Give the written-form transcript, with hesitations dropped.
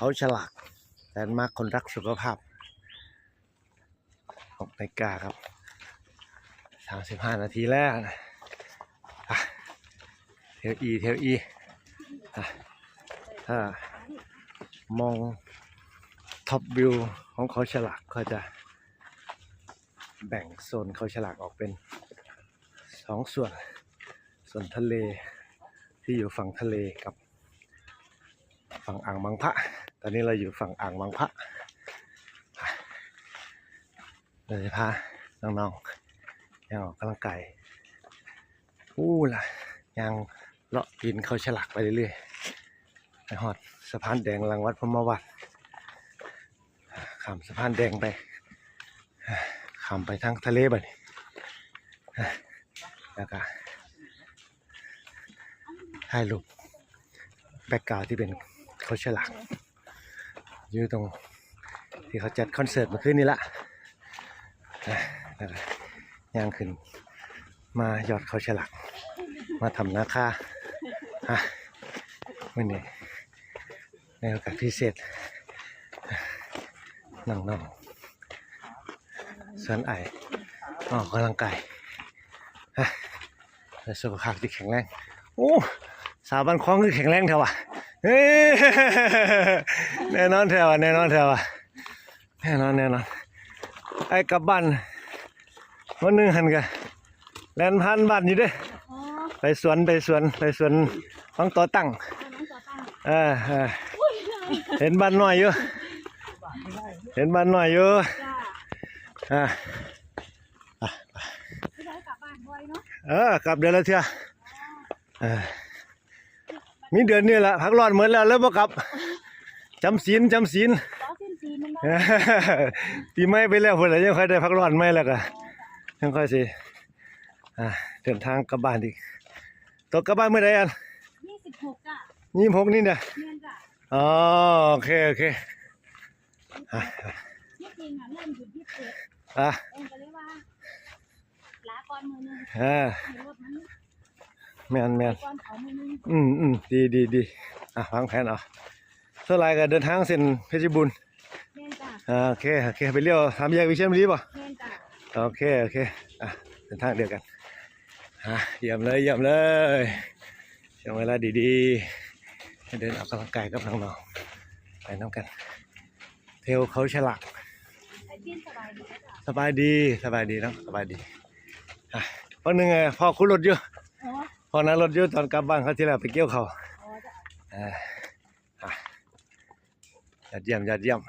เขาฉลากแลนด์มาร์คคนรักสุขภาพ6 นาฬิกาครับ35 นาทีแล้วนะเทลอีถ้ามองท็อปวิวของเขาฉลากก็จะแบ่งโซนเขาฉลากออกเป็น2 ส่วนทะเลที่อยู่ฝั่งทะเลกับฝั่งอ่างบางพระตอนนี้เราอยู่ฝั่งอ่างบางพระเราจะพาน้องๆยังออกกำลังกายล่ะยังเลาะปีนเขาฉลากไปเรื่อยๆไปหอดสะพานแดงหลังวัดพรหมวัดข้ามสะพานแดงไปข้ามไปทางทะเลบ่นี่แล้วก็ถ่ายรูปแบ็กกราวด์ที่เป็นเขาฉลากอยู่ตรงที่เขาจัดคอนเสิร์ตเมื่อคืนนี้ละแล้วก็ย่างขึ้นมายอดเขาฉลากมาทำนาคาวันนี้ในโอกาสพิเศษน้องๆสวนไอออกกำลังกายและสุขภาพที่แข็งแรงสาวบ้านคล้องคือแข็งแรงเท่าแน่นอนเท่าแน่นอนไอ้กลับบ้านวันนึงหันกันแลนพันบ้านอยู่ด้วยไปสวนของต่อตั้งเห็นบ้านน้อยอยู่กลับเดือนละเท่ามีเดือนนี้แหละพักร้อนเหมือนแล้วบ่กลับจำศีลปีใหม่ไปแล้วเพิ่นละยังค่อยได้พักร้อนใหม่แล้วก็ยังค่อยสิเดินทางกลับบ้านอีกตกกลับบ้านเมื่อใดอัน26จ้ะ26นี่เนี่ยอ๋อโอเคนี่จริงเริ่มหยุด21ก็เลยว่าลาก่อนมื้อนึงรถมันแม่นก่อนเขามื้อนึงดีวางแผนเอาเท่าไรก็เดินทางเส้นเพชรบูรณ์แม่นจ้ะโอเคไปเลี้ยว3 แยกวิเชียรบุรีป่ะแม่นจ้ะโอเคเดินทางเดียวกันเยี่ยมเลยช่วงเวลาดีๆให้เดินออกกำลังกายกับน้องๆไปน้ำกันเทลเขาฉลากสบายดีเนาะสบายดีเพราะนึงไงพ่อคุ้นรถอยู่พอนั้นรถอยู่ตอนกลับบ้านเขาที่แล้วไปเกี่ยวเขายอดเยี่ยม